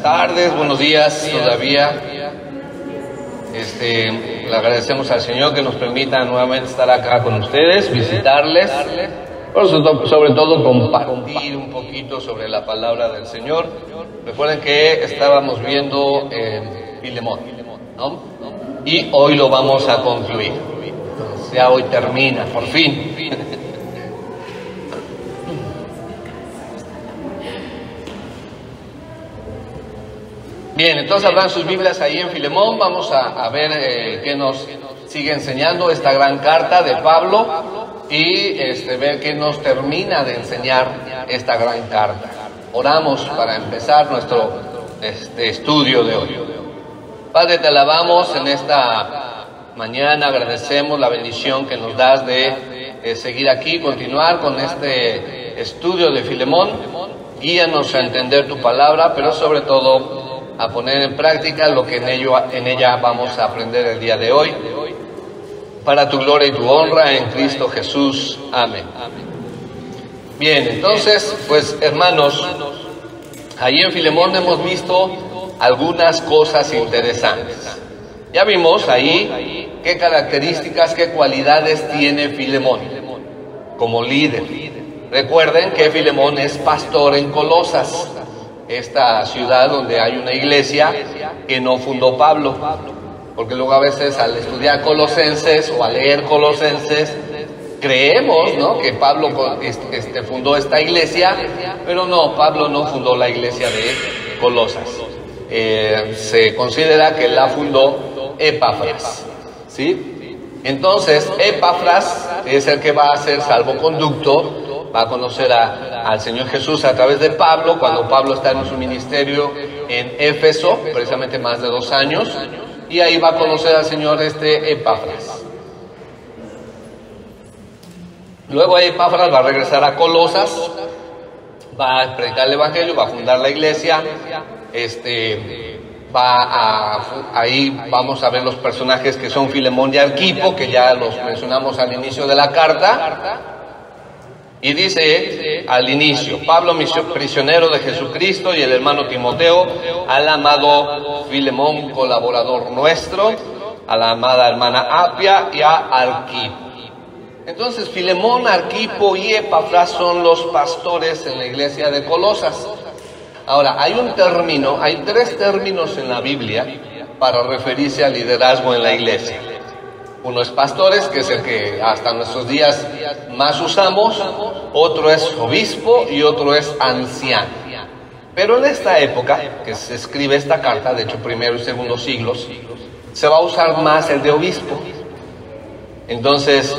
tardes, buenos días todavía. Le agradecemos al Señor que nos permita nuevamente estar acá con ustedes, visitarles, pero sobre todo compartir un poquito sobre la palabra del Señor. Recuerden que estábamos viendo Filemón, ¿no? Y hoy lo vamos a concluir. Ya hoy termina, por fin. Bien, entonces abran sus Biblias ahí en Filemón. Vamos a ver qué nos sigue enseñando esta gran carta de Pablo y ver qué nos termina de enseñar esta gran carta. Oramos para empezar nuestro estudio de hoy. Padre, te alabamos en esta mañana, agradecemos la bendición que nos das de seguir aquí, continuar con este estudio de Filemón. Guíanos a entender tu palabra, pero sobre todo a poner en práctica lo que en ella vamos a aprender el día de hoy, para tu gloria y tu honra en Cristo Jesús. Amén. Bien, entonces, pues hermanos, ahí en Filemón hemos visto algunas cosas interesantes. Ya vimos ahí qué características, qué cualidades tiene Filemón como líder. Recuerden que Filemón es pastor en Colosas, esta ciudad donde hay una iglesia que no fundó Pablo, porque luego a veces al estudiar Colosenses o a leer Colosenses creemos, ¿no?, que Pablo fundó esta iglesia, pero no, Pablo no fundó la iglesia de Colosas. Se considera que la fundó Epafras, ¿sí? Entonces Epafras es el que va a ser salvoconducto, va a conocer al Señor Jesús a través de Pablo, cuando Pablo está en su ministerio en Éfeso, precisamente más de 2 años, y ahí va a conocer al Señor Epafras. Luego Epafras va a regresar a Colosas, va a predicar el Evangelio, va a fundar la iglesia, ahí vamos a ver los personajes que son Filemón y Arquipo, que ya los mencionamos al inicio de la carta. Y dice al inicio: Pablo, prisionero de Jesucristo, y el hermano Timoteo, al amado Filemón, colaborador nuestro, a la amada hermana Apia y a Arquipo. Entonces Filemón, Arquipo y Epafras son los pastores en la iglesia de Colosas. Ahora, hay 3 términos en la Biblia para referirse al liderazgo en la iglesia. Uno es pastores, que es el que hasta nuestros días más usamos. Otro es obispo y otro es anciano. Pero en esta época que se escribe esta carta, de hecho primero y segundo siglos, se va a usar más el de obispo. Entonces,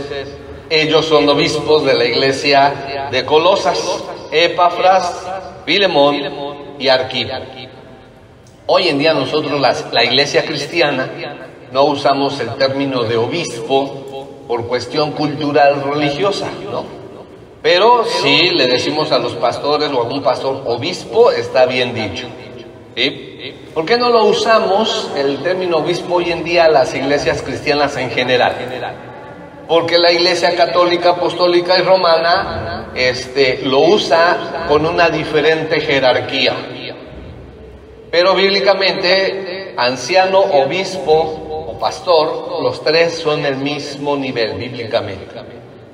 ellos son obispos de la iglesia de Colosas: Epafras, Filemón y Arquipo. Hoy en día nosotros, la iglesia cristiana, no usamos el término de obispo por cuestión cultural religiosa, ¿no? Pero si le decimos a los pastores o a algún pastor obispo, está bien dicho, ¿sí? ¿Por qué no lo usamos el término obispo hoy en día a las iglesias cristianas en general? Porque la iglesia católica, apostólica y romana lo usa con una diferente jerarquía. Pero bíblicamente, anciano, obispo o pastor, los 3 son el mismo nivel bíblicamente.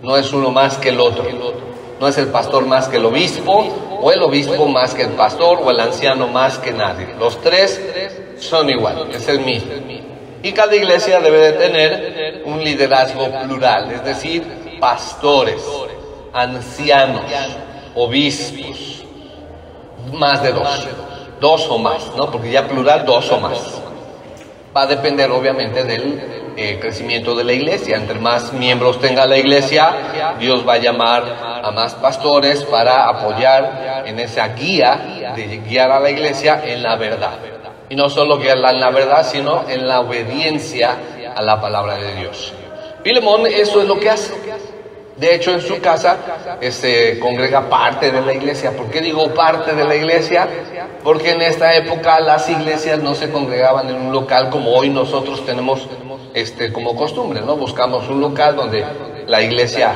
No es uno más que el otro. No es el pastor más que el obispo, o el obispo más que el pastor, o el anciano más que nadie. Los 3 son igual, es el mismo. Y cada iglesia debe de tener un liderazgo plural, es decir, pastores, ancianos, obispos, más de 2 o más, ¿no? Porque ya plural, 2 o más. Va a depender obviamente del crecimiento de la iglesia. Entre más miembros tenga la iglesia, Dios va a llamar a más pastores para apoyar en esa guía de guiar a la iglesia en la verdad. Y no solo guiarla en la verdad, sino en la obediencia a la palabra de Dios. Filemón eso es lo que hace. De hecho, en su casa congrega parte de la iglesia. ¿Por qué digo parte de la iglesia? Porque en esta época las iglesias no se congregaban en un local como hoy nosotros tenemos como costumbre, ¿no? Buscamos un local donde la iglesia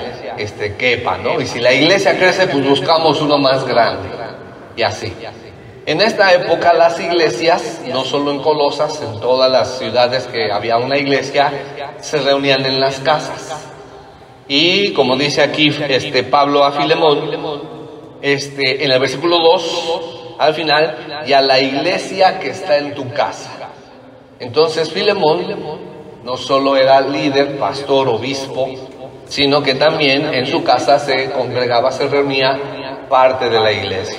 quepa, ¿no? Y si la iglesia crece, pues buscamos uno más grande. Y así. En esta época las iglesias, no solo en Colosas, en todas las ciudades que había una iglesia, se reunían en las casas. Y como dice aquí Pablo a Filemón, en el versículo 2, al final, y a la iglesia que está en tu casa. Entonces Filemón no solo era líder, pastor, obispo, sino que también en su casa se congregaba, se reunía parte de la iglesia.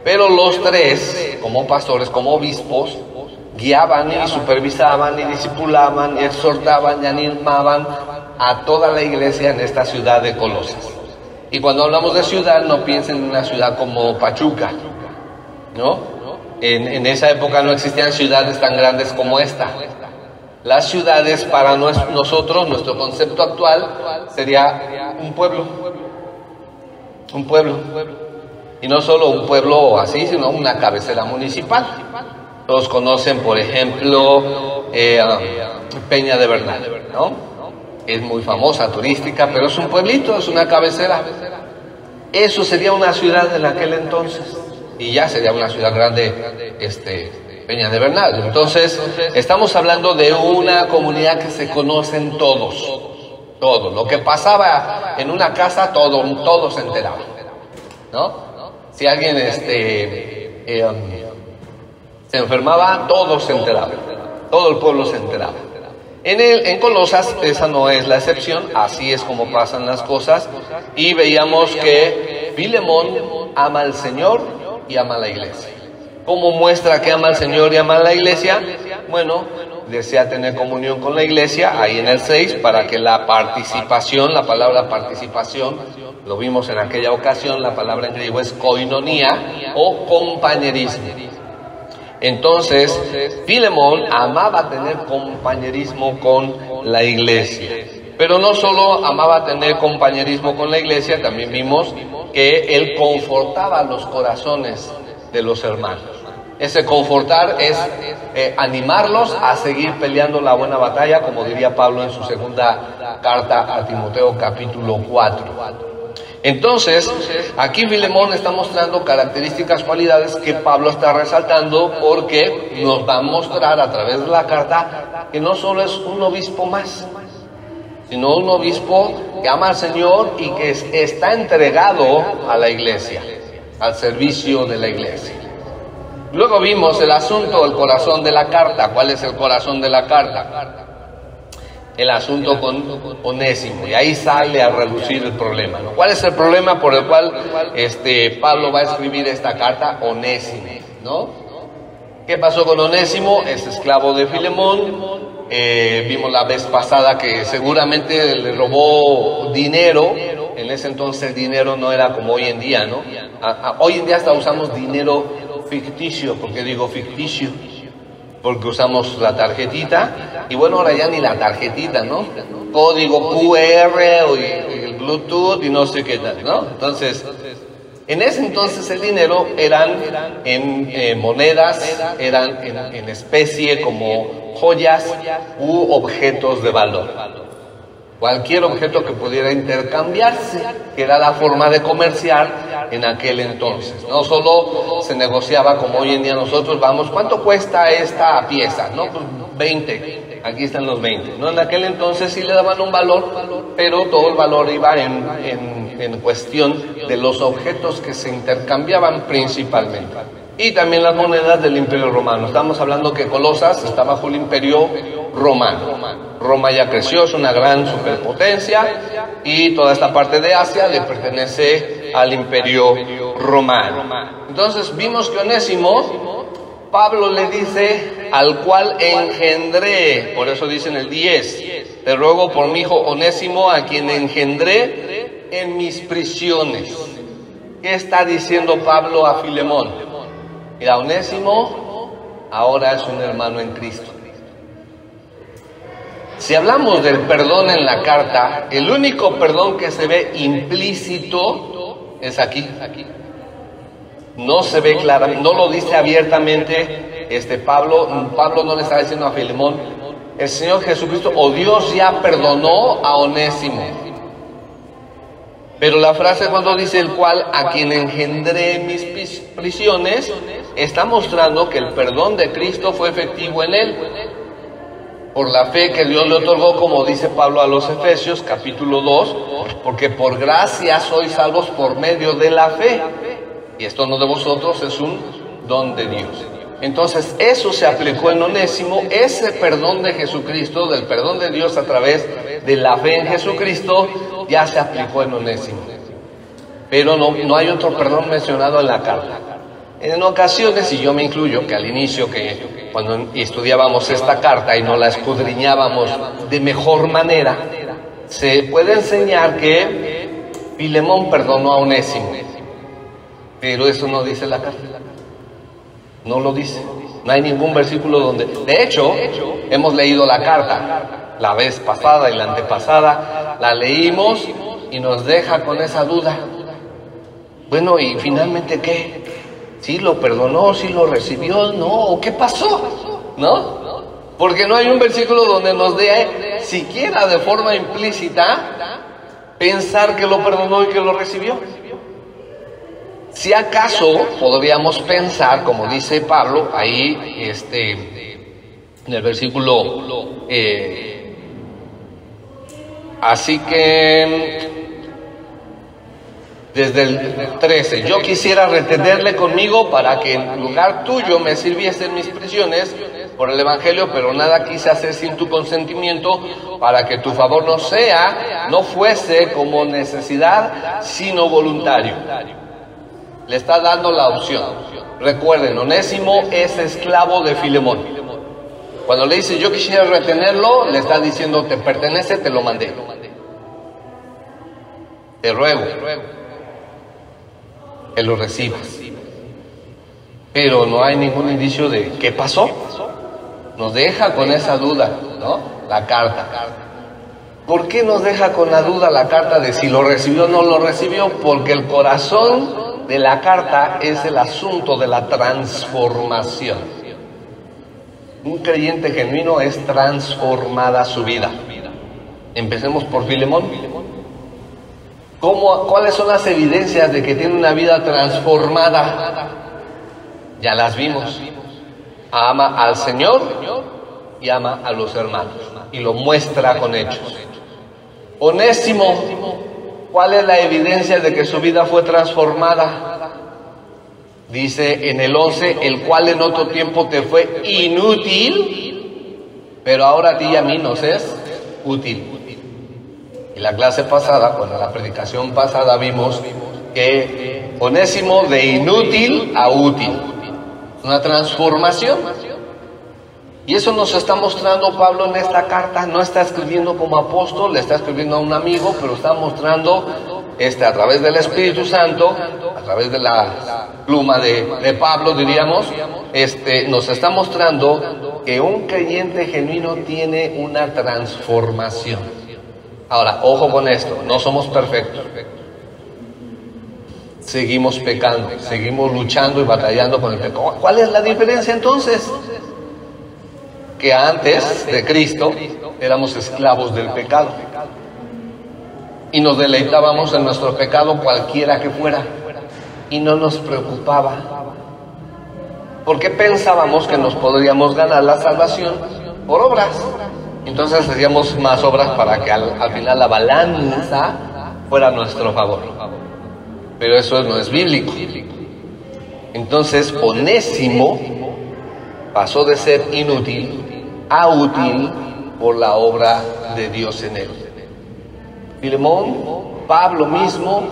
Pero los tres, como pastores, como obispos, guiaban y supervisaban y discipulaban y exhortaban y animaban a toda la iglesia en esta ciudad de Colosas. Y cuando hablamos de ciudad, no piensen en una ciudad como Pachuca, ¿no? En esa época no existían ciudades tan grandes como esta. Las ciudades para nosotros, nuestro concepto actual, sería un pueblo. Un pueblo. Y no solo un pueblo así, sino una cabecera municipal. Todos conocen, por ejemplo, Peña de Bernal, ¿no? Es muy famosa, turística, pero es un pueblito, es una cabecera. Eso sería una ciudad en aquel entonces. Y ya sería una ciudad grande, Peña de Bernal. Entonces, estamos hablando de una comunidad que se conocen todos. Todo. Lo que pasaba en una casa, todo se enteraba, ¿no? Si alguien se enfermaba, todos se enteraban. Todo el pueblo se enteraba. En Colosas esa no es la excepción, así es como pasan las cosas. Y veíamos que Filemón ama al Señor y ama a la iglesia. ¿Cómo muestra que ama al Señor y ama a la iglesia? Bueno, desea tener comunión con la iglesia, ahí en el 6, para que la participación, la palabra participación, lo vimos en aquella ocasión, la palabra en griego es koinonía o compañerismo. Entonces, Filemón amaba tener compañerismo con la iglesia. Pero no solo amaba tener compañerismo con la iglesia, también vimos que él confortaba los corazones de los hermanos. Ese confortar es animarlos a seguir peleando la buena batalla, como diría Pablo en su segunda carta a Timoteo capítulo 4. Entonces, aquí Filemón está mostrando características, cualidades que Pablo está resaltando, porque nos va a mostrar a través de la carta que no solo es un obispo más, sino un obispo que ama al Señor y que está entregado a la iglesia, al servicio de la iglesia. Luego vimos el asunto, el corazón de la carta. ¿Cuál es el corazón de la carta? El asunto con Onésimo, y ahí sale a relucir el problema, ¿no? ¿Cuál es el problema por el cual Pablo va a escribir esta carta? Onésimo, ¿no? ¿Qué pasó con Onésimo? Es esclavo de Filemón. Vimos la vez pasada que seguramente le robó dinero. En ese entonces el dinero no era como hoy en día, ¿no? Hoy en día hasta usamos dinero ficticio. ¿Por qué digo ficticio? Porque usamos la tarjetita, y bueno, ahora ya ni la tarjetita, ¿no? Código QR o el Bluetooth y no sé qué tal, ¿no? Entonces, en ese entonces el dinero eran en monedas, eran en especie como joyas u objetos de valor. Cualquier objeto que pudiera intercambiarse, que era la forma de comerciar en aquel entonces. No solo se negociaba como hoy en día nosotros, vamos, ¿cuánto cuesta esta pieza? No, pues 20, aquí están los 20. No, en aquel entonces sí le daban un valor, pero todo el valor iba en cuestión de los objetos que se intercambiaban principalmente. Y también las monedas del Imperio Romano. Estamos hablando que Colosas está bajo el Imperio Romano. Roma ya creció, es una gran superpotencia, y toda esta parte de Asia le pertenece al Imperio Romano. Entonces vimos que Onésimo, Pablo le dice, al cual engendré, por eso dice en el 10, te ruego por mi hijo Onésimo, a quien engendré en mis prisiones. ¿Qué está diciendo Pablo a Filemón? Mira, Onésimo ahora es un hermano en Cristo. Si hablamos del perdón en la carta, el único perdón que se ve implícito es aquí. No se ve claramente, no lo dice abiertamente Pablo no le está diciendo a Filemón, el Señor Jesucristo o Dios ya perdonó a Onésimo. Pero la frase cuando dice el cual a quien engendré en mis prisiones, está mostrando que el perdón de Cristo fue efectivo en él, por la fe que Dios le otorgó, como dice Pablo a los Efesios, capítulo 2, porque por gracia sois salvos por medio de la fe, y esto no de vosotros, es un don de Dios. Entonces eso se aplicó en Onésimo, ese perdón de Jesucristo, del perdón de Dios a través de la fe en Jesucristo, ya se aplicó en Onésimo. Pero no hay otro perdón mencionado en la carta. En ocasiones, y yo me incluyo, que al inicio, que cuando estudiábamos esta carta y no la escudriñábamos de mejor manera, se puede enseñar que Filemón perdonó a Onésimo, pero eso no dice la carta. No lo dice. No hay ningún versículo donde... De hecho, hemos leído la carta la vez pasada y la antepasada, la leímos y nos deja con esa duda. Bueno, ¿y finalmente qué? ¿Sí lo perdonó? ¿Sí lo recibió? ¿No? ¿Qué pasó? ¿No? Porque no hay un versículo donde nos dé, siquiera de forma implícita, pensar que lo perdonó y que lo recibió. Si acaso podríamos pensar, como dice Pablo, ahí en el versículo, así que desde el 13, yo quisiera retenerle conmigo para que en lugar tuyo me sirviese en mis prisiones por el Evangelio, pero nada quise hacer sin tu consentimiento, para que tu favor no fuese como necesidad, sino voluntario. Le está dando la opción. Recuerden, Onésimo es esclavo de Filemón. Cuando le dice yo quisiera retenerlo, le está diciendo te pertenece, te lo mandé. Te ruego que lo recibas. Pero no hay ningún indicio de qué pasó. Nos deja con esa duda, ¿no? La carta. ¿Por qué nos deja con la duda la carta de si lo recibió o no lo recibió? Porque el corazón de la carta es el asunto de la transformación. Un creyente genuino es transformada su vida. Empecemos por Filemón. ¿Cuáles son las evidencias de que tiene una vida transformada? Ya las vimos. Ama al Señor y ama a los hermanos, y lo muestra con hechos. Onésimo, ¿cuál es la evidencia de que su vida fue transformada? Dice en el 11, el cual en otro tiempo te fue inútil, pero ahora a ti y a mí nos es útil. Y la clase pasada, bueno, la predicación pasada vimos que Onésimo de inútil a útil, una transformación. Y eso nos está mostrando Pablo en esta carta. No está escribiendo como apóstol, le está escribiendo a un amigo, pero está mostrando a través del Espíritu Santo, a través de la pluma de Pablo, diríamos, nos está mostrando que un creyente genuino tiene una transformación. Ahora, ojo con esto, no somos perfectos. Seguimos pecando, seguimos luchando y batallando con el pecado. ¿Cuál es la diferencia entonces? Que antes de Cristo éramos esclavos del pecado y nos deleitábamos en nuestro pecado cualquiera que fuera y no nos preocupaba, porque pensábamos que nos podríamos ganar la salvación por obras. Entonces hacíamos más obras para que al final la balanza fuera a nuestro favor. Pero eso no es bíblico. Entonces Onésimo pasó de ser inútil a útil por la obra de Dios en él. Filemón, Pablo mismo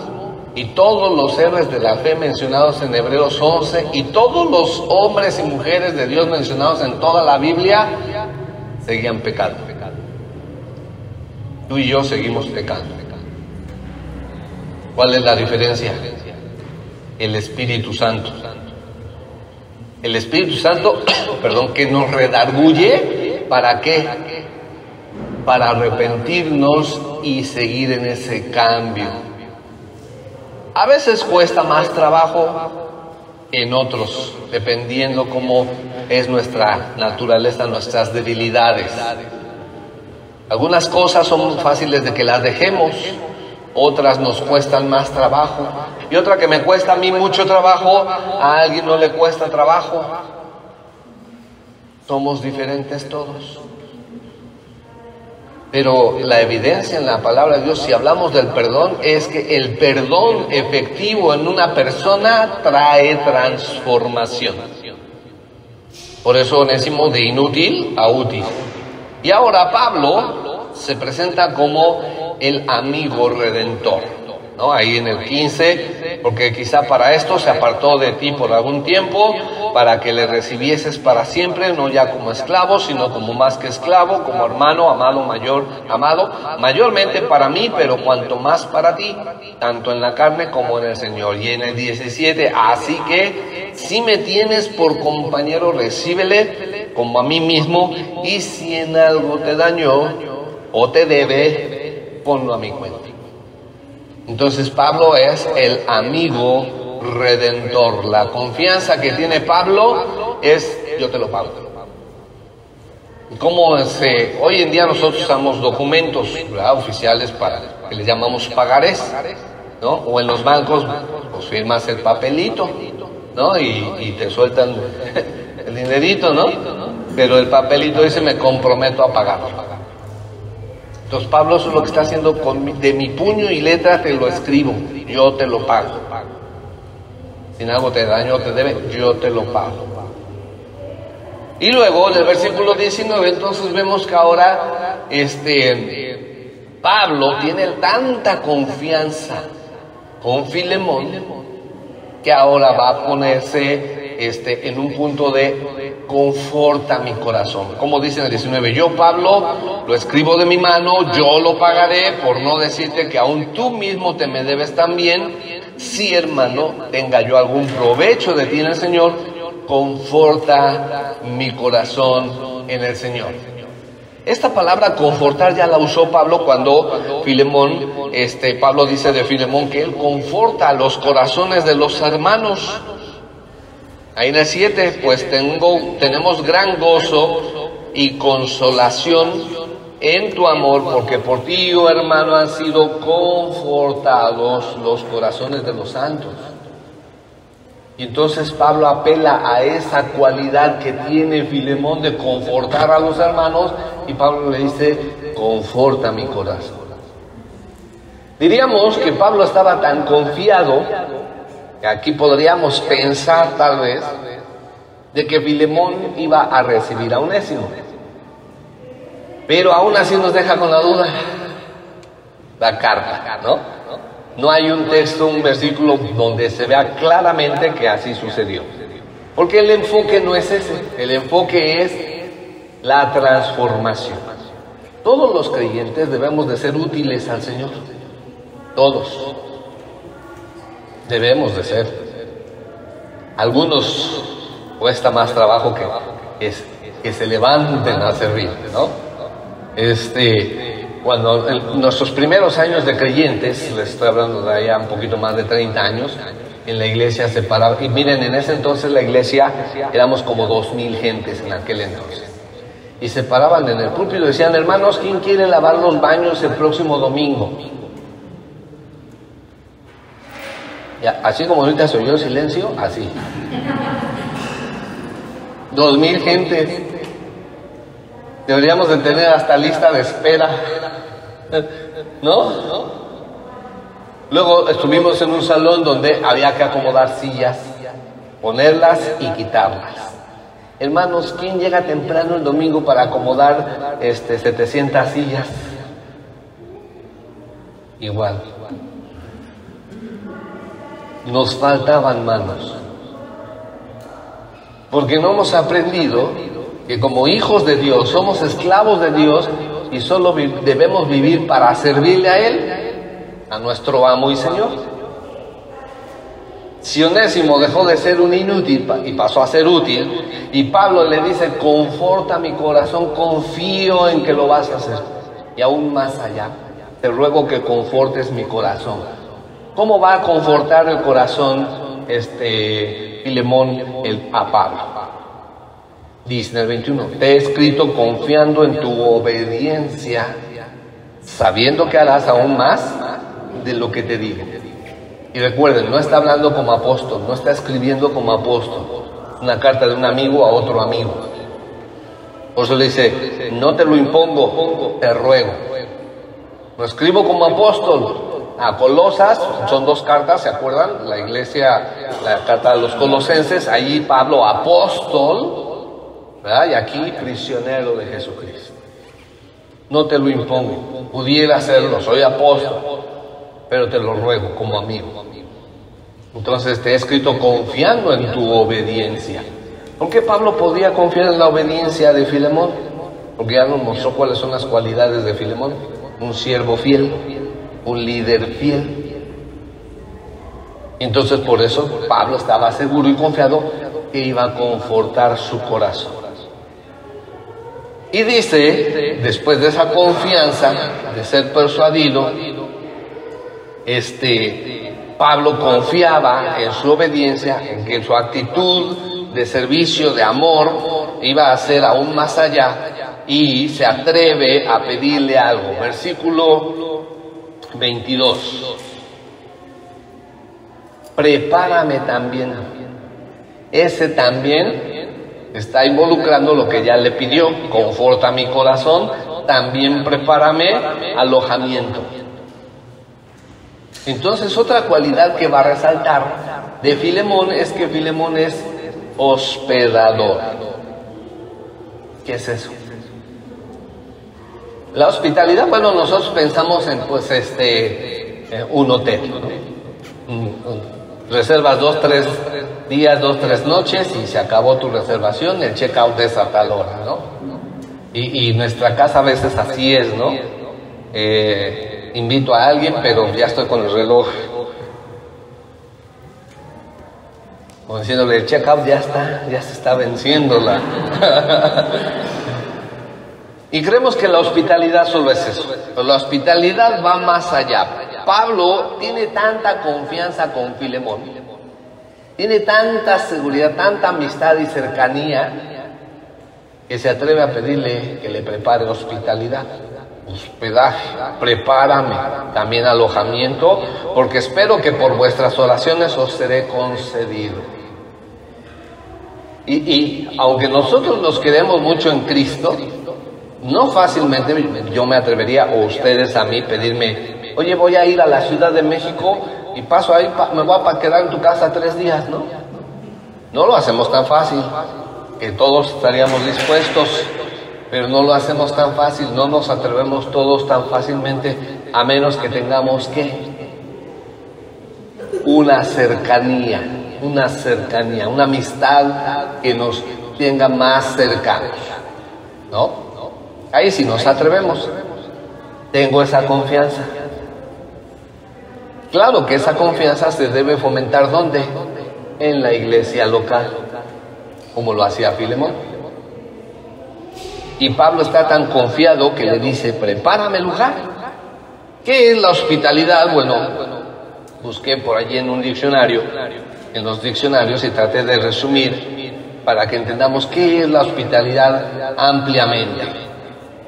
y todos los héroes de la fe mencionados en Hebreos 11 y todos los hombres y mujeres de Dios mencionados en toda la Biblia seguían pecando. Tú y yo seguimos pecando. ¿Cuál es la diferencia? El Espíritu Santo. El Espíritu Santo, que nos redarguye, ¿para qué? Para arrepentirnos y seguir en ese cambio. A veces cuesta más trabajo en otros, dependiendo cómo es nuestra naturaleza, nuestras debilidades. Algunas cosas son fáciles de que las dejemos, otras nos cuestan más trabajo, y otra que me cuesta a mí mucho trabajo, a alguien no le cuesta trabajo. Somos diferentes todos. Pero la evidencia en la palabra de Dios, si hablamos del perdón, es que el perdón efectivo en una persona trae transformación. Por eso decimos de inútil a útil. Y ahora Pablo se presenta como el amigo redentor, ¿no? Ahí en el 15, porque quizá para esto se apartó de ti por algún tiempo, para que le recibieses para siempre, no ya como esclavo, sino como más que esclavo, como hermano, amado, mayormente para mí, pero cuanto más para ti, tanto en la carne como en el Señor. Y en el 17, así que, si me tienes por compañero, recíbele como a mí mismo, y si en algo te dañó o te debe, ponlo a mi cuenta. Entonces Pablo es el amigo redentor. La confianza que tiene Pablo es: yo te lo pago. Como hoy en día nosotros usamos documentos, ¿verdad?, oficiales para que les llamamos pagarés, ¿no? O en los bancos pues firmas el papelito, ¿no? Y te sueltan el dinerito, ¿no? Pero el papelito dice: me comprometo a pagarlo. Entonces Pablo eso es lo que está haciendo, de mi puño y letra te lo escribo, yo te lo pago. Si en algo te daño o te debe, yo te lo pago. Y luego en el versículo 19 entonces vemos que ahora Pablo tiene tanta confianza con Filemón que ahora va a ponerse en un punto de conforta mi corazón. Como dice en el 19, yo Pablo lo escribo de mi mano, yo lo pagaré, por no decirte que aún tú mismo te me debes también. Si, hermano, tenga yo algún provecho de ti en el Señor, conforta mi corazón en el Señor. Esta palabra confortar ya la usó Pablo cuando Filemón, Pablo dice de Filemón que él conforta los corazones de los hermanos. Ahí en el 7, pues tenemos gran gozo y consolación en tu amor, porque por ti, oh hermano, han sido confortados los corazones de los santos. Y entonces Pablo apela a esa cualidad que tiene Filemón de confortar a los hermanos, y Pablo le dice: conforta mi corazón. Diríamos que Pablo estaba tan confiado, que aquí podríamos pensar tal vez, de que Filemón iba a recibir a Onésimo. Pero aún así nos deja con la duda la carta, ¿no? No hay un texto, un versículo donde se vea claramente que así sucedió. Porque el enfoque no es ese, el enfoque es la transformación. Todos los creyentes debemos de ser útiles al Señor. Todos. Debemos de ser. Algunos cuesta más trabajo que se levanten a servir, ¿no? Cuando en nuestros primeros años de creyentes, les estoy hablando de allá un poquito más de 30 años, en la iglesia se paraba, y miren, en ese entonces la iglesia éramos como 2,000 gentes en aquel entonces, y se paraban en el púlpito y decían: hermanos, ¿quién quiere lavar los baños el próximo domingo? Ya, así como ahorita se oyó el silencio, así. 2,000 gentes. Deberíamos de tener hasta lista de espera, ¿no? Luego estuvimos en un salón donde había que acomodar sillas, ponerlas y quitarlas. Hermanos, ¿quién llega temprano el domingo para acomodar 700 sillas? Igual. Nos faltaban manos. Porque no hemos aprendido que como hijos de Dios somos esclavos de Dios y solo debemos vivir para servirle a Él, a nuestro amo y Señor. Si Onésimo dejó de ser un inútil y pasó a ser útil, y Pablo le dice: conforta mi corazón, confío en que lo vas a hacer, y aún más allá, te ruego que confortes mi corazón. ¿Cómo va a confortar el corazón Filemón a Pablo? Dice en el 21, te he escrito confiando en tu obediencia, sabiendo que harás aún más de lo que te digo. Y recuerden, no está hablando como apóstol, no está escribiendo como apóstol. Una carta de un amigo a otro amigo. Por eso le dice, no te lo impongo, te ruego. Lo escribo como apóstol. A Colosas, son 2 cartas, ¿se acuerdan? La iglesia, la carta de los colosenses, allí Pablo apóstol, ¿verdad? Y aquí prisionero de Jesucristo. No te lo impongo, pudiera hacerlo, soy apóstol, pero te lo ruego como amigo. Entonces te he escrito confiando en tu obediencia. ¿Por qué Pablo podía confiar en la obediencia de Filemón? Porque ya nos mostró cuáles son las cualidades de Filemón. Un siervo fiel, un líder fiel. Entonces por eso Pablo estaba seguro y confiado que iba a confortar su corazón. Y dice, después de esa confianza, de ser persuadido, Pablo confiaba en su obediencia, en que su actitud de servicio, de amor, iba a ser aún más allá, y se atreve a pedirle algo. Versículo 22. Prepárame también. Ese también está involucrando lo que ya le pidió. Conforta mi corazón, también prepárame alojamiento. Entonces, otra cualidad que va a resaltar de Filemón es que Filemón es hospedador. ¿Qué es eso? La hospitalidad, bueno, nosotros pensamos en un hotel, ¿no? Reservas 2, 3 días, 2, 3 noches y se acabó tu reservación, el check-out es a tal hora, ¿no? Y nuestra casa a veces así es, ¿no? Invito a alguien, pero ya estoy con el reloj, como diciéndole, el check-out ya se está venciendo Y creemos que la hospitalidad solo es eso, pero la hospitalidad va más allá. Pablo tiene tanta confianza con Filemón, tiene tanta seguridad, tanta amistad y cercanía, que se atreve a pedirle que le prepare hospitalidad, hospedaje, prepárame, también alojamiento, porque espero que por vuestras oraciones os seré concedido. Y aunque nosotros nos queremos mucho en Cristo, no fácilmente yo me atrevería, o ustedes a mí, pedirme, oye, voy a ir a la Ciudad de México y paso ahí, me voy a quedar en tu casa 3 días, ¿no? No lo hacemos tan fácil, que todos estaríamos dispuestos, pero no lo hacemos tan fácil, no nos atrevemos todos tan fácilmente, a menos que tengamos una cercanía, una amistad que nos tenga más cercanos, ¿no? Ahí sí nos atrevemos. Tengo esa confianza. Claro que esa confianza se debe fomentar, ¿dónde? En la iglesia local, como lo hacía Filemón. Y Pablo está tan confiado que le dice, prepárame lugar. ¿Qué es la hospitalidad? Bueno, busqué por allí en un diccionario, en los diccionarios, y traté de resumir para que entendamos qué es la hospitalidad ampliamente.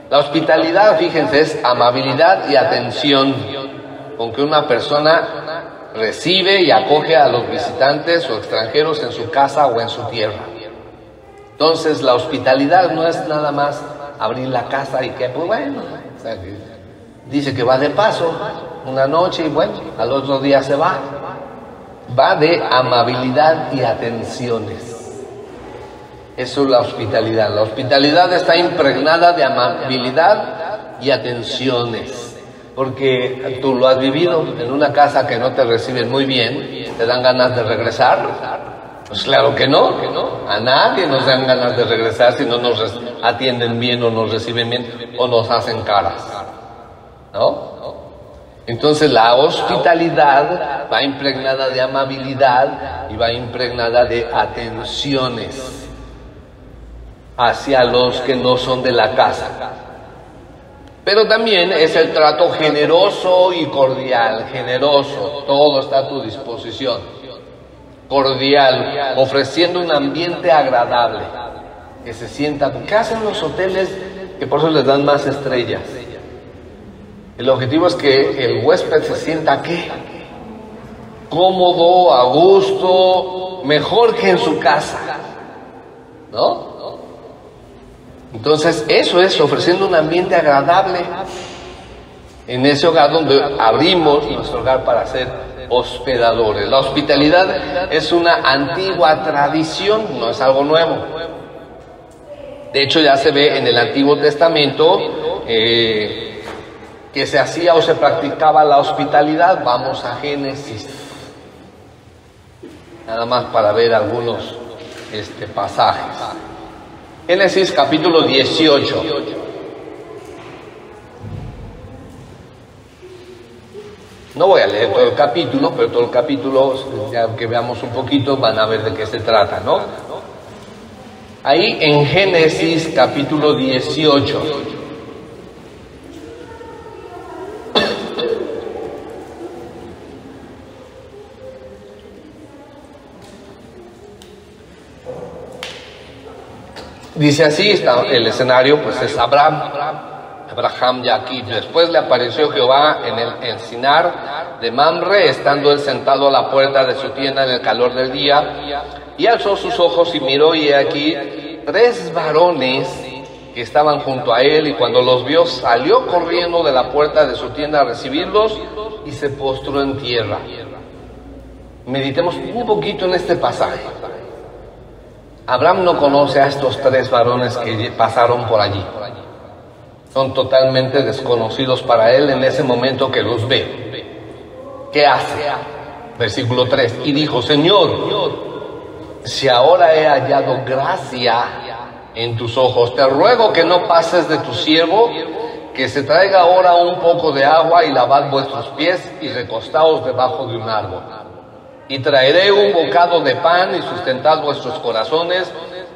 La hospitalidad, fíjense, es amabilidad y atención con que una persona recibe y acoge a los visitantes o extranjeros en su casa o en su tierra. Entonces, la hospitalidad no es nada más abrir la casa y que, pues bueno, o sea, dice que va de paso una noche y bueno, al otro día se va. Va de amabilidad y atenciones. Eso es la hospitalidad. La hospitalidad está impregnada de amabilidad y atenciones. Porque tú lo has vivido en una casa que no te reciben muy bien, ¿te dan ganas de regresar? Pues claro que no. A nadie nos dan ganas de regresar si no nos atienden bien o nos reciben bien o nos hacen caras, ¿no? Entonces la hospitalidad va impregnada de amabilidad y va impregnada de atenciones hacia los que no son de la casa. Pero también es el trato generoso y cordial, generoso, todo está a tu disposición, cordial, ofreciendo un ambiente agradable, que se sienta. ¿Qué hacen los hoteles que por eso les dan más estrellas? El objetivo es que el huésped se sienta ¿qué? Cómodo, a gusto, mejor que en su casa, ¿no? Entonces eso es ofreciendo un ambiente agradable en ese hogar donde abrimos nuestro hogar para ser hospedadores. La hospitalidad es una antigua tradición, no es algo nuevo. De hecho ya se ve en el Antiguo Testamento que se hacía o se practicaba la hospitalidad. Vamos a Génesis, nada más para ver algunos pasajes. Génesis capítulo 18. No voy a leer todo el capítulo, pero todo el capítulo, ya que veamos un poquito, van a ver de qué se trata, ¿no? Ahí en Génesis capítulo 18. Dice así, está el escenario, pues es Abraham ya aquí. Después le apareció Jehová en el encinar de Mamre, estando él sentado a la puerta de su tienda en el calor del día, y alzó sus ojos y miró, y aquí 3 varones que estaban junto a él, y cuando los vio salió corriendo de la puerta de su tienda a recibirlos y se postró en tierra. Meditemos un poquito en este pasaje. Abraham no conoce a estos 3 varones que pasaron por allí. Son totalmente desconocidos para él en ese momento que los ve. ¿Qué hace? Versículo 3. Y dijo: Señor, si ahora he hallado gracia en tus ojos, te ruego que no pases de tu siervo, que se traiga ahora un poco de agua y lavad vuestros pies y recostaos debajo de un árbol. Y traeré un bocado de pan y sustentad vuestros corazones,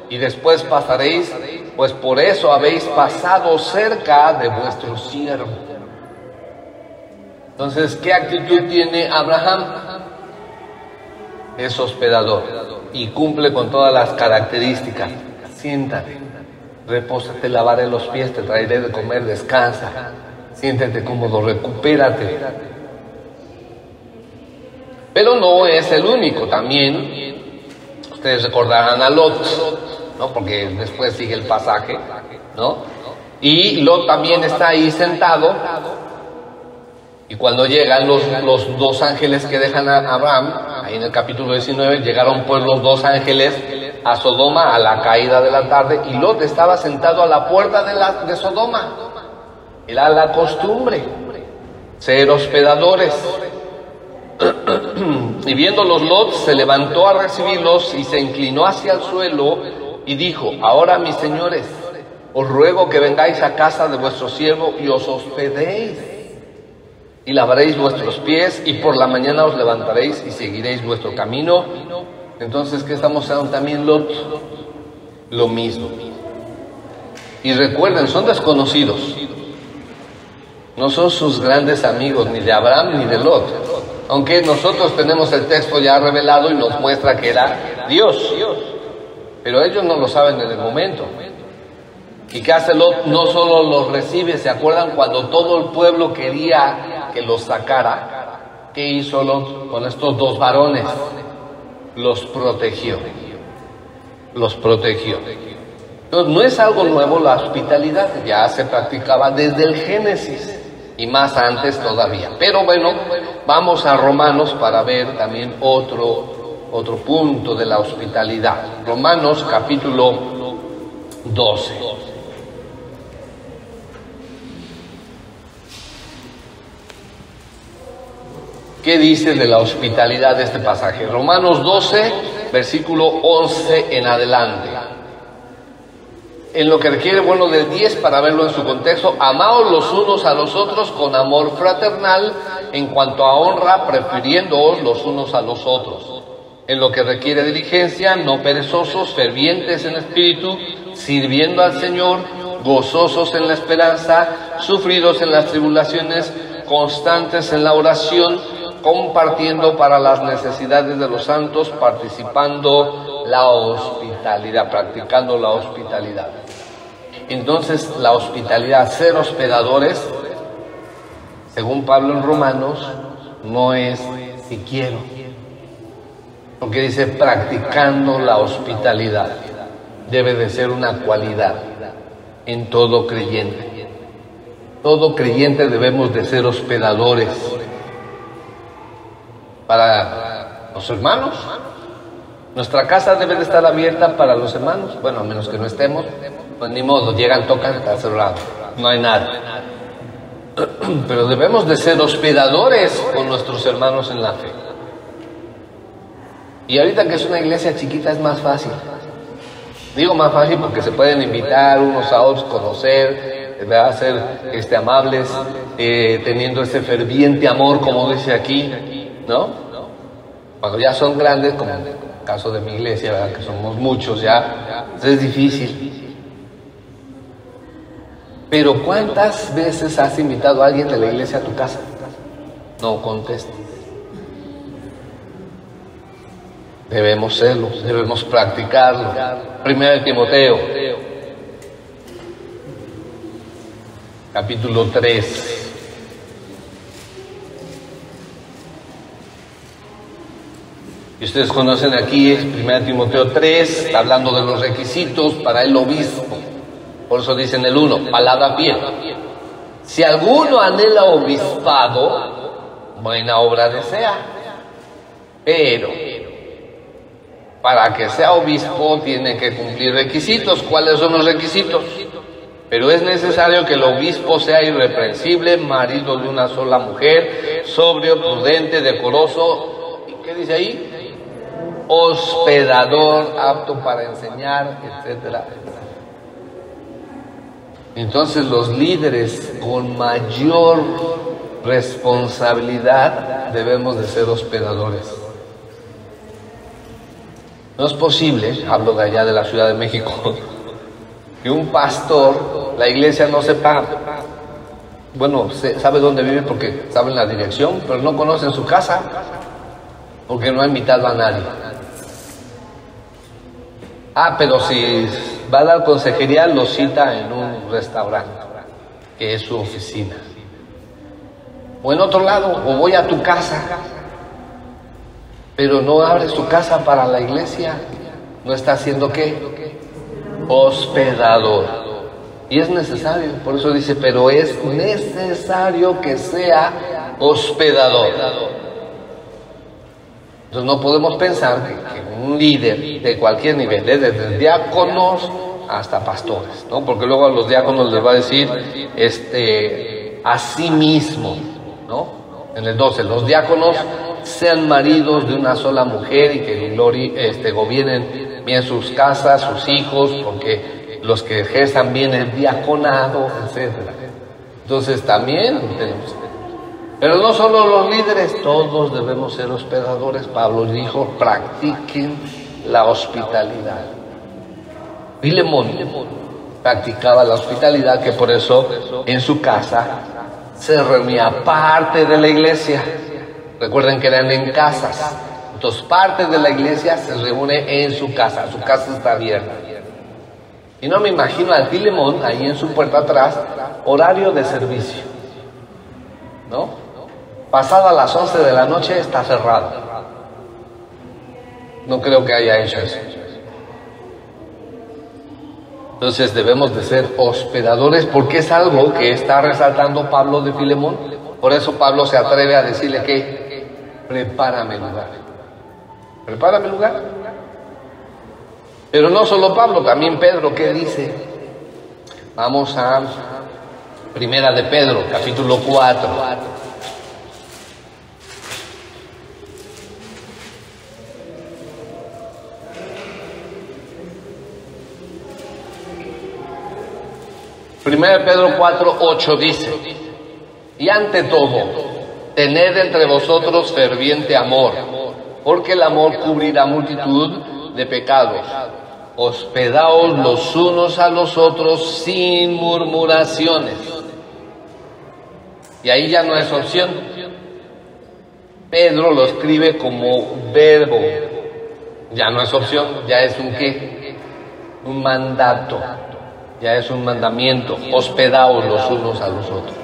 y después pasaréis, pues por eso habéis pasado cerca de vuestro siervo. Entonces, ¿qué actitud tiene Abraham? Es hospedador y cumple con todas las características. Siéntate, repósate, te lavaré los pies, te traeré de comer, descansa, siéntete cómodo, recupérate. Pero no es el único, también ustedes recordarán a Lot, ¿no? Porque después sigue el pasaje, ¿no? Y Lot también está ahí sentado, y cuando llegan los 2 ángeles que dejan a Abraham, ahí en el capítulo 19, llegaron pues los 2 ángeles a Sodoma a la caída de la tarde, y Lot estaba sentado a la puerta de Sodoma. Era la costumbre ser hospedadores. Y viéndolos Lot se levantó a recibirlos y se inclinó hacia el suelo y dijo: ahora, mis señores, os ruego que vengáis a casa de vuestro siervo y os hospedéis, y lavaréis vuestros pies, y por la mañana os levantaréis y seguiréis vuestro camino. Entonces, ¿qué estamos haciendo también Lot? Lo mismo. Y recuerden, son desconocidos, no son sus grandes amigos, ni de Abraham ni de Lot. Aunque nosotros tenemos el texto ya revelado y nos muestra que era Dios, pero ellos no lo saben en el momento. ¿Y qué hace Lot? No solo los recibe, ¿se acuerdan cuando todo el pueblo quería que los sacara? ¿Qué hizo Lot con estos 2 varones? Los protegió. Los protegió. Entonces, no es algo nuevo la hospitalidad, ya se practicaba desde el Génesis y más antes todavía. Pero bueno, vamos a Romanos para ver también otro punto de la hospitalidad. Romanos capítulo 12. ¿Qué dice de la hospitalidad de este pasaje? Romanos 12, versículo 11 en adelante. En lo que requiere, bueno, del 10 para verlo en su contexto: amaos los unos a los otros con amor fraternal, en cuanto a honra, prefiriéndoos los unos a los otros. En lo que requiere diligencia, no perezosos, fervientes en espíritu, sirviendo al Señor, gozosos en la esperanza, sufridos en las tribulaciones, constantes en la oración, compartiendo para las necesidades de los santos, participando la hospitalidad, practicando la hospitalidad. Entonces, la hospitalidad, ser hospedadores, según Pablo en Romanos, no es si quiero, porque dice practicando la hospitalidad. Debe de ser una cualidad en todo creyente. Todo creyente debemos de ser hospedadores para los hermanos. Nuestra casa debe de estar abierta para los hermanos. Bueno, a menos que no estemos, pues ni modo, llegan, tocan, está cerrado, no hay nada. Pero debemos de ser hospedadores con nuestros hermanos en la fe. Y ahorita que es una iglesia chiquita es más fácil. Digo más fácil porque se pueden invitar unos a otros, conocer, ¿verdad? Ser amables, teniendo ese ferviente amor, como dice aquí, ¿no? Cuando ya son grandes, como en el caso de mi iglesia, ¿verdad? Que somos muchos ya, es difícil. Pero ¿cuántas veces has invitado a alguien de la iglesia a tu casa? No contesta. Debemos serlo, debemos practicarlo. Primera de Timoteo, capítulo 3. Y ustedes conocen aquí, es Primera de Timoteo 3, está hablando de los requisitos para el obispo. Por eso dice en el 1, palabra fiel. Si alguno anhela obispado, buena obra desea. Pero para que sea obispo tiene que cumplir requisitos. ¿Cuáles son los requisitos? Pero es necesario que el obispo sea irreprensible, marido de una sola mujer, sobrio, prudente, decoroso. ¿Y qué dice ahí? Hospedador, apto para enseñar, etcétera, etcétera. Entonces los líderes con mayor responsabilidad debemos de ser hospedadores. No es posible, hablo de allá de la Ciudad de México, que un pastor, la iglesia no sepa, bueno, sabe dónde vive porque sabe la dirección, pero no conocen su casa porque no ha invitado a nadie. Pero si va a dar consejería, lo cita en un restaurante, que es su oficina. O en otro lado, o voy a tu casa, pero no abres tu casa para la iglesia. ¿No está haciendo qué? Hospedador. Y es necesario, por eso dice, pero es necesario que sea hospedador. Entonces no podemos pensar que un líder de cualquier nivel, desde diáconos hasta pastores, ¿no? Porque luego a los diáconos les va a decir a sí mismo, ¿no? En el 12, los diáconos sean maridos de una sola mujer y que gobiernen bien sus casas, sus hijos, porque los que ejerzan bien el diaconado, etcétera. Entonces también tenemos. Pero no solo los líderes, todos debemos ser hospedadores. Pablo dijo, practiquen la hospitalidad. Filemón practicaba la hospitalidad, que por eso en su casa se reunía parte de la iglesia. Recuerden que eran en casas. Entonces parte de la iglesia se reúne en su casa está abierta. Y no me imagino al Filemón ahí en su puerta atrás, horario de servicio, ¿no? Pasada las 11 de la noche está cerrado. No creo que haya hecho eso. Entonces debemos de ser hospedadores, porque es algo que está resaltando Pablo de Filemón. Por eso Pablo se atreve a decirle que prepárame lugar. Prepárame lugar. Pero no solo Pablo, también Pedro, ¿qué dice? Vamos a Primera de Pedro, capítulo 4. Primera de Pedro 4:8 dice, y ante todo, tened entre vosotros ferviente amor, porque el amor cubrirá multitud de pecados. Hospedaos los unos a los otros sin murmuraciones. Y ahí ya no es opción. Pedro lo escribe como verbo. Ya no es opción, ya es un qué, un mandato. Ya es un mandamiento, hospedaos los unos a los otros.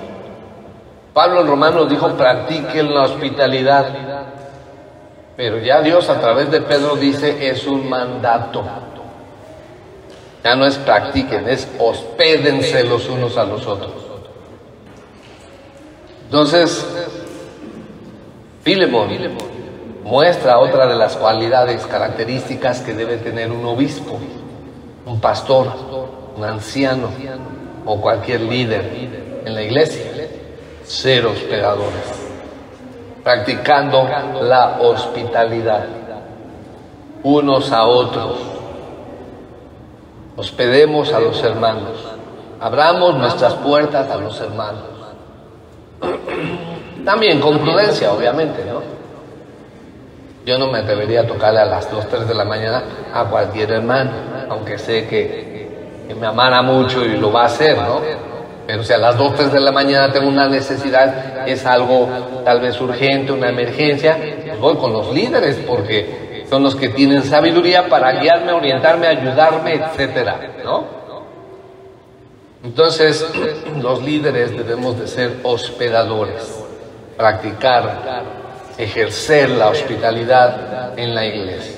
Pablo en Romanos dijo, practiquen la hospitalidad. Pero ya Dios a través de Pedro dice, es un mandato. Ya no es practiquen, es hospédense los unos a los otros. Entonces, Filemón muestra otra de las cualidades, características que debe tener un obispo, un pastor, un anciano o cualquier líder en la iglesia: ser hospedadores, practicando la hospitalidad unos a otros. Hospedemos a los hermanos, abramos nuestras puertas a los hermanos. También con prudencia, obviamente, ¿no? Yo no me atrevería a tocarle a las 2, 3 de la mañana a cualquier hermano, aunque sé que me amara mucho y lo va a hacer, ¿no? Pero si a las 2, 3 de la mañana tengo una necesidad, es algo tal vez urgente, una emergencia, pues voy con los líderes, porque son los que tienen sabiduría para guiarme, orientarme, ayudarme, etcétera, ¿no? Entonces, los líderes debemos de ser hospedadores, practicar, ejercer la hospitalidad en la iglesia.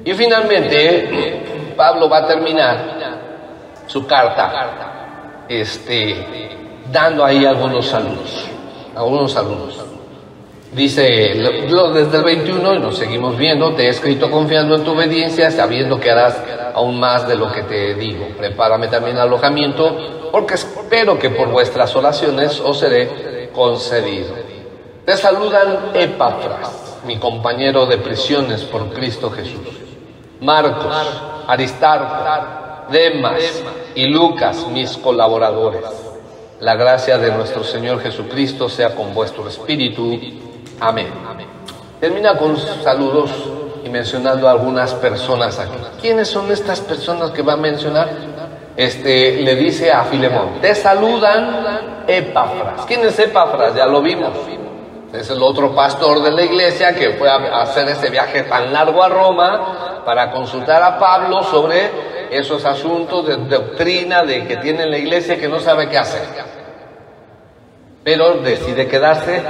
Y finalmente, Pablo va a terminar su carta dando ahí algunos saludos. Dice desde el 21, y nos seguimos viendo: te he escrito confiando en tu obediencia, sabiendo que harás aún más de lo que te digo. Prepárame también alojamiento, porque espero que por vuestras oraciones os seré concedido. Te saludan Epafras, mi compañero de prisiones por Cristo Jesús, Marcos, Aristarco, Demas y Lucas, mis colaboradores. La gracia de nuestro Señor Jesucristo sea con vuestro espíritu. Amén. Termina con saludos y mencionando a algunas personas aquí. ¿Quiénes son estas personas que va a mencionar? Le dice a Filemón: te saludan Epafras. ¿Quién es Epafras? Ya lo vimos. Es el otro pastor de la iglesia que fue a hacer ese viaje tan largo a Roma para consultar a Pablo sobre esos asuntos de doctrina que tiene la iglesia, que no sabe qué hacer. Pero decide quedarse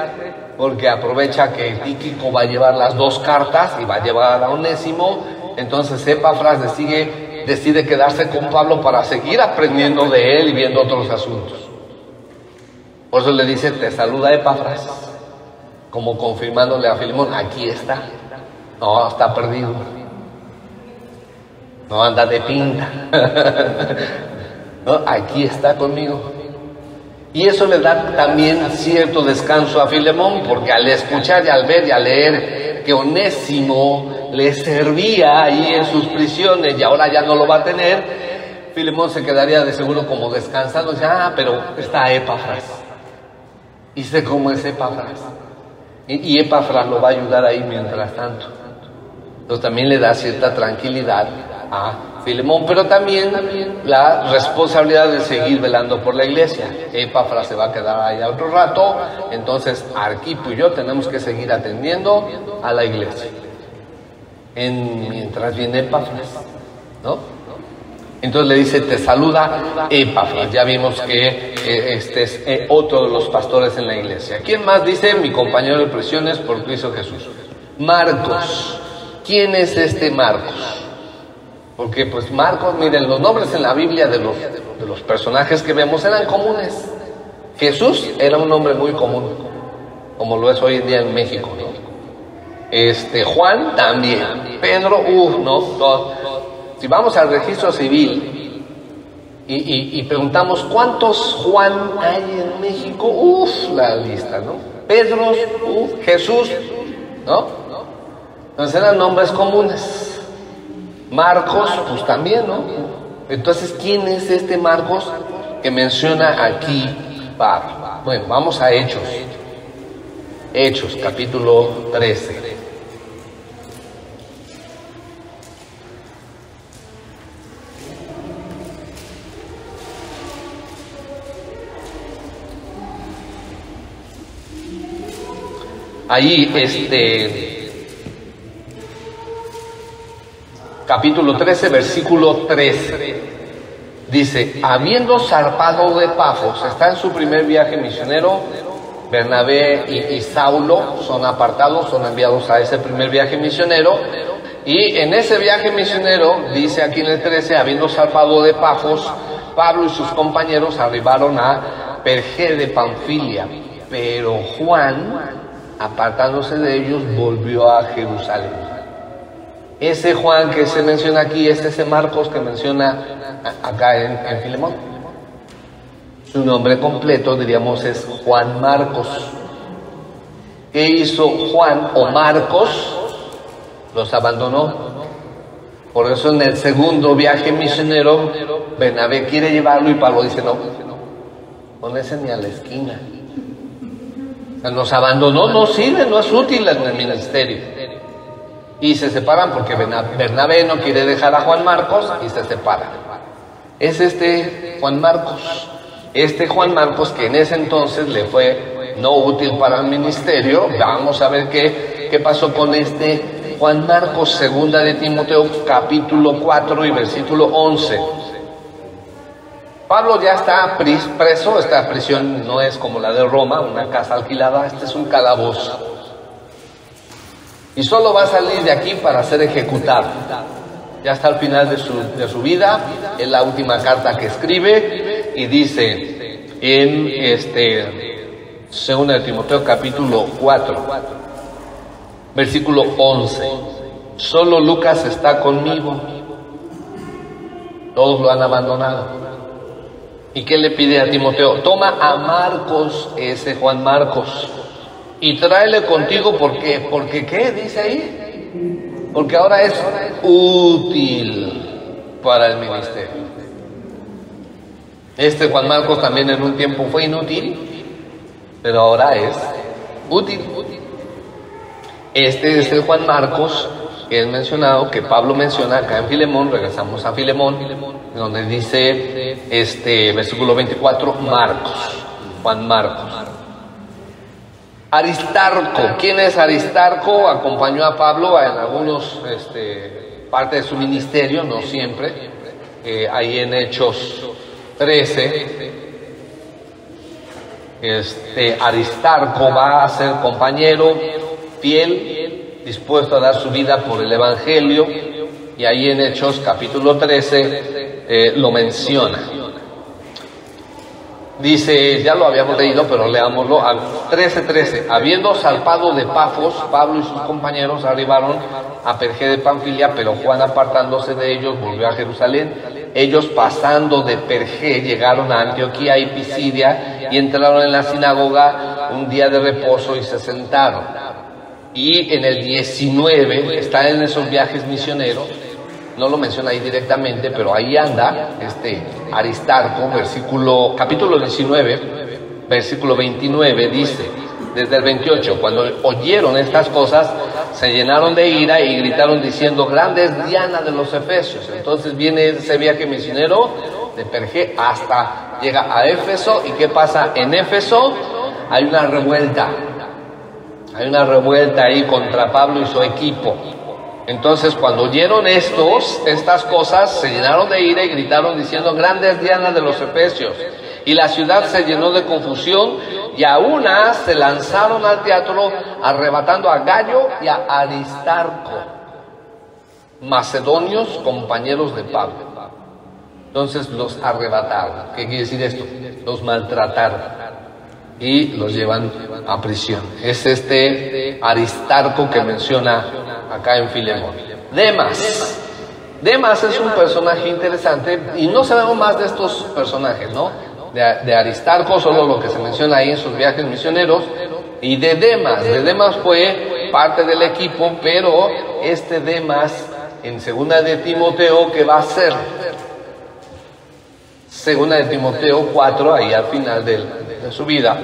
porque aprovecha que Tíquico va a llevar las 2 cartas y va a llevar a Onésimo. Entonces Epafras decide quedarse con Pablo para seguir aprendiendo de él y viendo otros asuntos. Por eso le dice: te saluda Epafras, como confirmándole a Filemón: aquí está. No está perdido, no anda de pinta. No, aquí está conmigo. Y eso le da también cierto descanso a Filemón, porque al escuchar y al ver y al leer que Onésimo le servía ahí en sus prisiones y ahora ya no lo va a tener, Filemón se quedaría de seguro como descansando. Dice: pero está Epafras, y sé cómo es Epafras, y Epafras lo va a ayudar ahí mientras tanto. Entonces también le da cierta tranquilidad a Filemón, pero también la responsabilidad de seguir velando por la iglesia. Epafras se va a quedar allá otro rato, entonces Arquipo y yo tenemos que seguir atendiendo a la iglesia mientras viene Epafras, ¿no? Entonces le dice: te saluda Epafras. Ya vimos que este es otro de los pastores en la iglesia. ¿Quién más dice? Mi compañero de prisiones por Cristo Jesús. Marcos. ¿Quién es este Marcos? Porque pues Marcos, miren, los nombres en la Biblia de los personajes que vemos eran comunes. Jesús era un nombre muy común, como lo es hoy en día en México, ¿no? Juan también. Pedro, no. Si vamos al registro civil y preguntamos cuántos Juan hay en México, la lista, ¿no? Pedro, Jesús, ¿no? Entonces eran nombres comunes. Marcos, pues también, ¿no? Entonces, ¿quién es este Marcos que menciona aquí Pablo? Bueno, vamos a Hechos. Hechos, capítulo 13. Ahí, capítulo 13, versículo 3, dice: habiendo zarpado de Pafos, está en su primer viaje misionero, Bernabé y Saulo son apartados, son enviados a ese primer viaje misionero. Y en ese viaje misionero, dice aquí en el 13, habiendo zarpado de Pafos, Pablo y sus compañeros arribaron a Perge de Panfilia, pero Juan, apartándose de ellos, volvió a Jerusalén. Ese Juan que se menciona aquí es ese Marcos que menciona acá en Filemón. Su nombre completo, diríamos, es Juan Marcos. ¿Qué hizo Juan o Marcos? Los abandonó. Por eso en el segundo viaje misionero, Bernabé quiere llevarlo y Pablo dice, no, ponese ni a la esquina. O sea, nos abandonó, no sirve, no es útil en el ministerio. Y se separan porque Bernabé no quiere dejar a Juan Marcos y se separan. Es este Juan Marcos. Este Juan Marcos que en ese entonces le fue no útil para el ministerio. Vamos a ver qué pasó con este Juan Marcos, segunda de Timoteo, capítulo 4 y versículo 11. Pablo ya está preso. Esta prisión no es como la de Roma, una casa alquilada. Este es un calabozo. Y solo va a salir de aquí para ser ejecutado. Ya está al final de su vida. Es la última carta que escribe. Y dice en segunda de Timoteo, capítulo 4, versículo 11. Solo Lucas está conmigo. Todos lo han abandonado. ¿Y qué le pide a Timoteo? Toma a Marcos, ese Juan Marcos, y tráele contigo. Porque ¿qué dice ahí? Porque ahora es útil para el ministerio. Este Juan Marcos también en un tiempo fue inútil, pero ahora es útil. Este es el Juan Marcos que es mencionado, que Pablo menciona acá en Filemón. Regresamos a Filemón, donde dice versículo 24, Marcos, Juan Marcos. Aristarco, ¿quién es Aristarco? Acompañó a Pablo en algunos parte de su ministerio, no siempre. Ahí en Hechos 13, Aristarco va a ser compañero fiel, dispuesto a dar su vida por el Evangelio, y ahí en Hechos capítulo 13 lo menciona. Dice, ya lo habíamos leído, pero leámoslo, 13:13. Habiendo zarpado de Pafos, Pablo y sus compañeros arribaron a Perge de Panfilia, pero Juan, apartándose de ellos, volvió a Jerusalén. Ellos, pasando de Perge, llegaron a Antioquía y Pisidia, y entraron en la sinagoga un día de reposo y se sentaron. Y en el 19, está en esos viajes misioneros, no lo menciona ahí directamente, pero ahí anda Aristarco, capítulo 19, versículo 29, dice, desde el 28, cuando oyeron estas cosas, se llenaron de ira y gritaron diciendo, grande es Diana de los Efesios. Entonces viene ese viaje misionero de Perge hasta llega a Éfeso. ¿Y qué pasa en Éfeso? Hay una revuelta ahí contra Pablo y su equipo. Entonces, cuando oyeron estas cosas, se llenaron de ira y gritaron diciendo, grande es Diana de los Efesios. Y la ciudad se llenó de confusión, y a unas se lanzaron al teatro, arrebatando a Gallo y a Aristarco, macedonios, compañeros de Pablo. Entonces los arrebataron. ¿Qué quiere decir esto? Los maltrataron y los llevan a prisión. Es Aristarco que menciona acá en Filemón. Demas es un personaje interesante, y no sabemos más de estos personajes, ¿no? De Aristarco, solo lo que se menciona ahí en sus viajes misioneros, y de Demas fue parte del equipo, pero Demas, en segunda de Timoteo, ¿qué va a hacer? Segunda de Timoteo 4, ahí al final de su vida,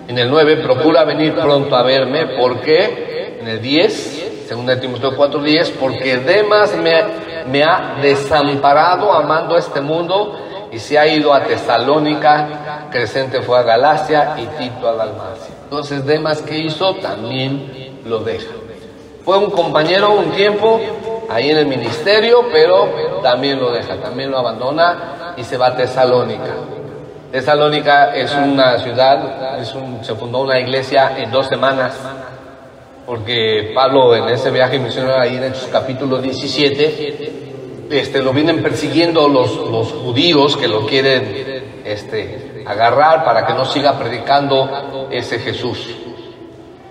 en el 9, procura venir pronto a verme, porque en el 10, segunda de Timoteo 4:10, porque Demas me ha desamparado amando este mundo, y se ha ido a Tesalónica, Crescente fue a Galacia y Tito a Dalmacia. Entonces Demas, ¿qué hizo? También lo deja. Fue un compañero un tiempo ahí en el ministerio, pero también lo deja, también lo abandona y se va a Tesalónica. Tesalónica es una ciudad, se fundó una iglesia en 2 semanas, porque Pablo en ese viaje misionero, ahí en Hechos capítulo 17, lo vienen persiguiendo los judíos que lo quieren agarrar para que no siga predicando ese Jesús.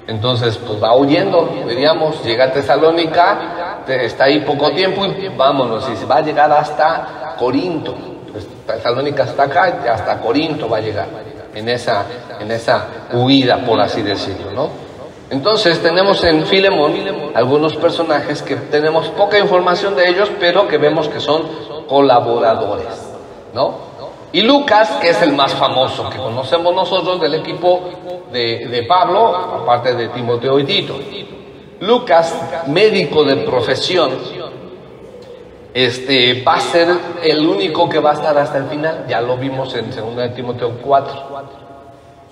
Entonces, pues va huyendo, diríamos, llega a Tesalónica, está ahí poco tiempo y vámonos, y se va a llegar hasta Corinto. Pues, Tesalónica está acá, hasta Corinto va a llegar, en esa huida, por así decirlo, ¿no? Entonces tenemos en Filemón algunos personajes que tenemos poca información de ellos, pero que vemos que son colaboradores, ¿no? Y Lucas, que es el más famoso que conocemos nosotros del equipo de Pablo, aparte de Timoteo y Tito. Lucas, médico de profesión, va a ser el único que va a estar hasta el final. Ya lo vimos en 2 de Timoteo 4.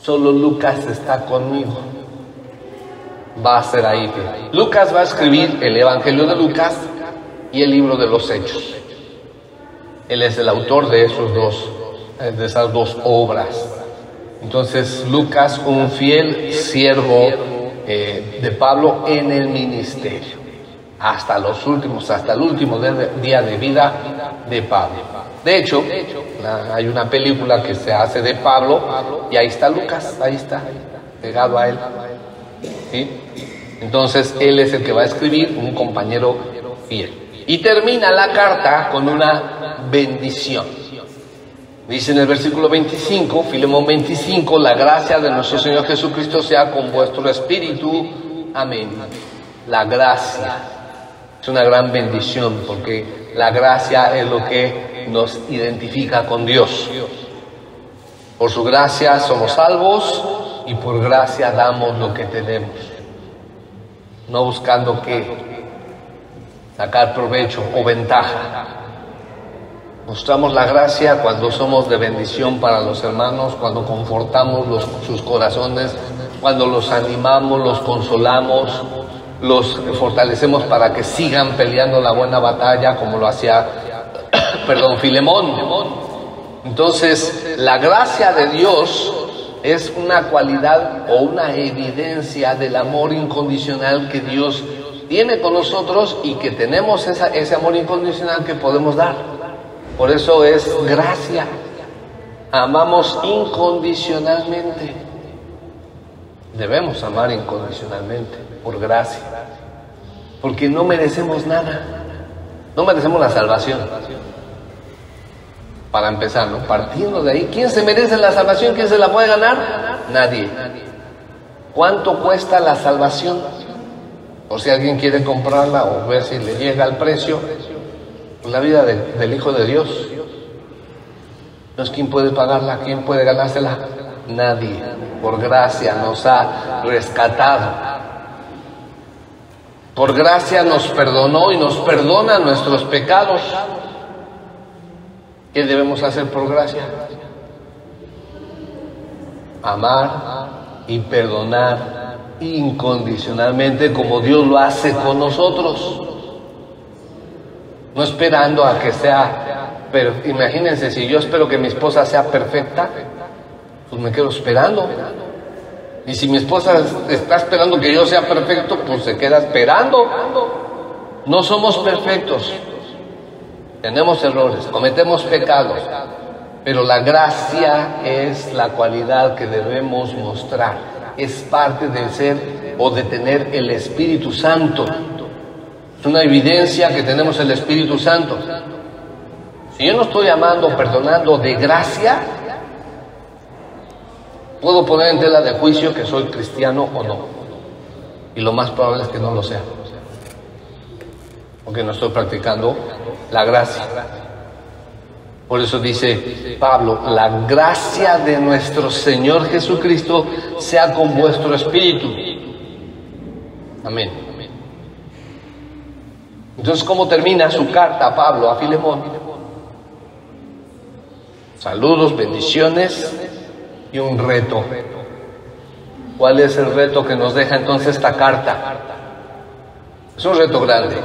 Solo Lucas está conmigo. Va a ser ahí. Lucas va a escribir el Evangelio de Lucas y el libro de los Hechos. Él es el autor de esas dos obras. Entonces, Lucas, un fiel siervo de Pablo en el ministerio, hasta el último día de vida de Pablo. De hecho, hay una película que se hace de Pablo y ahí está Lucas, ahí está, pegado a él. ¿Sí? Entonces, él es el que va a escribir, un compañero fiel. Y termina la carta con una bendición. Dice en el versículo 25, Filemón 25, la gracia de nuestro Señor Jesucristo sea con vuestro espíritu. Amén. La gracia es una gran bendición, porque la gracia es lo que nos identifica con Dios. Por su gracia somos salvos y por gracia damos lo que tenemos, no buscando sacar provecho o ventaja. Mostramos la gracia cuando somos de bendición para los hermanos, cuando confortamos sus corazones, cuando los animamos, los consolamos, los fortalecemos para que sigan peleando la buena batalla, como lo hacía Filemón. Entonces, la gracia de Dios es una cualidad o una evidencia del amor incondicional que Dios tiene con nosotros y que tenemos ese amor incondicional que podemos dar. Por eso es gracia. Amamos incondicionalmente. Debemos amar incondicionalmente, por gracia. Porque no merecemos nada. No merecemos la salvación. Para empezar, ¿no? Partiendo de ahí, ¿quién se merece la salvación? ¿Quién se la puede ganar? Nadie. ¿Cuánto cuesta la salvación? O si alguien quiere comprarla o ver si le llega al precio, la vida del Hijo de Dios. Entonces, ¿quién puede pagarla? ¿Quién puede ganársela? Nadie. Por gracia nos ha rescatado. Por gracia nos perdonó y nos perdona nuestros pecados. ¿Qué debemos hacer por gracia? Amar y perdonar incondicionalmente como Dios lo hace con nosotros. No esperando a que sea, pero imagínense, si yo espero que mi esposa sea perfecta, pues me quedo esperando. Y si mi esposa está esperando que yo sea perfecto, pues se queda esperando. No somos perfectos. Tenemos errores, cometemos pecados, pero la gracia es la cualidad que debemos mostrar. Es parte de ser o de tener el Espíritu Santo. Es una evidencia que tenemos el Espíritu Santo. Si yo no estoy amando, perdonando de gracia, puedo poner en tela de juicio que soy cristiano o no. Y lo más probable es que no lo sea, porque no estoy practicando la gracia. Por eso dice Pablo, la gracia de nuestro Señor Jesucristo sea con vuestro espíritu. Amén. Entonces, ¿cómo termina su carta Pablo a Filemón? Saludos, bendiciones y un reto. ¿Cuál es el reto que nos deja entonces esta carta? Es un reto grande.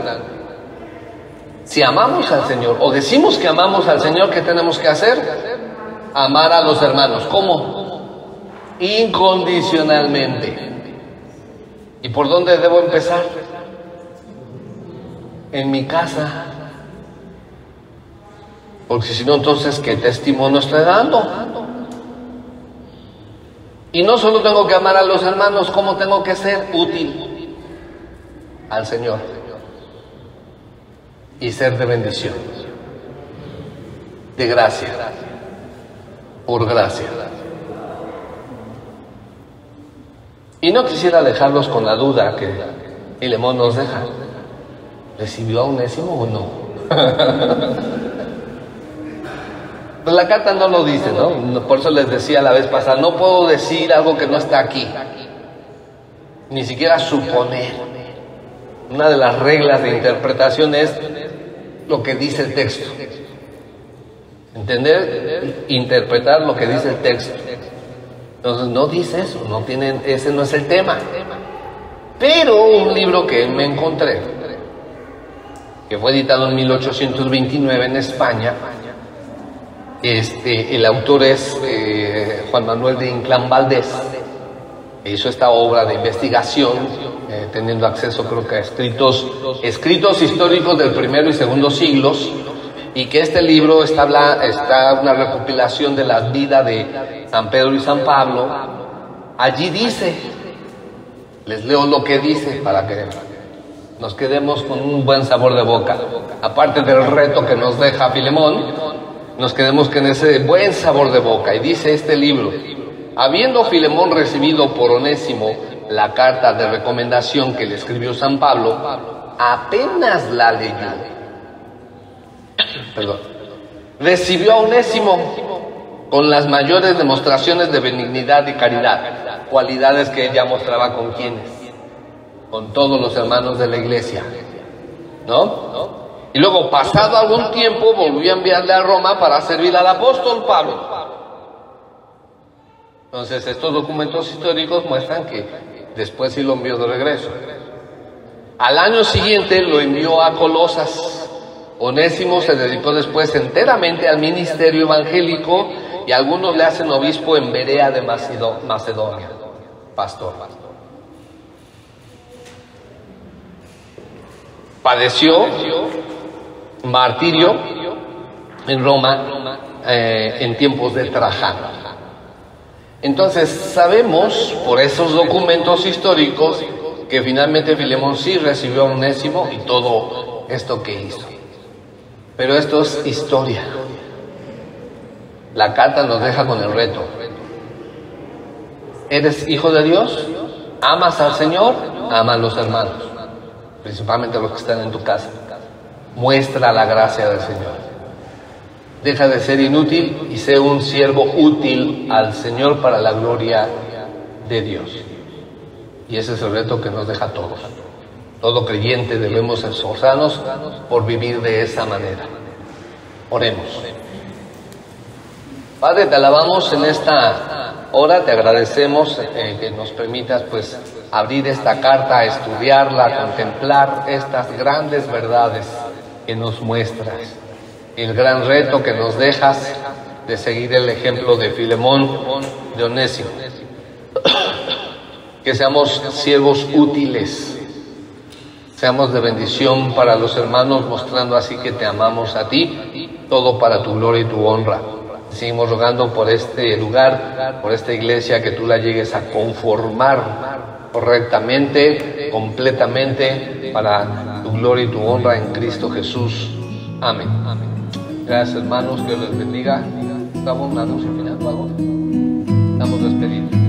Si amamos al Señor o decimos que amamos al Señor, ¿qué tenemos que hacer? amar a los hermanos. ¿Cómo? Incondicionalmente. ¿Y por dónde debo empezar? En mi casa. Porque si no, entonces, ¿qué testimonio estoy dando? Y no solo tengo que amar a los hermanos, ¿cómo tengo que ser útil al Señor? Y ser de bendición, de gracia, por gracia. Y no quisiera dejarlos con la duda que Filemón nos deja. ¿Recibió a Onésimo o no? Pues la carta no lo dice, ¿no? Por eso les decía la vez pasada, no puedo decir algo que no está aquí, ni siquiera suponer. Una de las reglas de interpretación es lo que dice el texto. Entender, interpretar lo que dice el texto. Entonces no dice eso, ese no es el tema. Pero un libro que me encontré, que fue editado en 1829 en España, el autor es Juan Manuel de Inclán Valdés. Hizo esta obra de investigación, teniendo acceso creo que a escritos históricos del primero y segundo siglos, y que este libro está una recopilación de las vidas de San Pedro y San Pablo. Allí dice, les leo lo que dice para que nos quedemos con un buen sabor de boca. Aparte del reto que nos deja Filemón, nos quedemos con ese buen sabor de boca. Y dice este libro: habiendo Filemón recibido por Onésimo la carta de recomendación que le escribió San Pablo, apenas la leyó. Recibió a Onésimo con las mayores demostraciones de benignidad y caridad, cualidades que ella mostraba con quienes, con todos los hermanos de la iglesia, ¿no? Y luego, pasado algún tiempo, volvió a enviarle a Roma para servir al apóstol Pablo. Entonces, estos documentos históricos muestran que después sí lo envió de regreso. Al año siguiente lo envió a Colosas. Onésimo se dedicó después enteramente al ministerio evangélico y algunos le hacen obispo en Berea de Macedonia, pastor. Padeció martirio en Roma en tiempos de Trajano. Entonces sabemos por esos documentos históricos que finalmente Filemón sí recibió a Onésimo y todo esto que hizo. Pero esto es historia. La carta nos deja con el reto. ¿Eres hijo de Dios? ¿Amas al Señor? Ama a los hermanos, principalmente a los que están en tu casa. Muestra la gracia del Señor. Deja de ser inútil y sé un siervo útil al Señor para la gloria de Dios. Y ese es el reto que nos deja a todos. Todo creyente debemos esforzarnos por vivir de esa manera. Oremos. Padre, te alabamos en esta hora, te agradecemos que nos permitas pues abrir esta carta, estudiarla, contemplar estas grandes verdades que nos muestras. El gran reto que nos dejas de seguir el ejemplo de Filemón, de Onésimo. Que seamos siervos útiles. Seamos de bendición para los hermanos, mostrando así que te amamos a ti, todo para tu gloria y tu honra. Seguimos rogando por este lugar, por esta iglesia, que tú la llegues a conformar correctamente, completamente, para tu gloria y tu honra en Cristo Jesús. Amén. Gracias, hermanos, Dios les bendiga. ¿Estamos un anuncio final o algo? Estamos despedidos.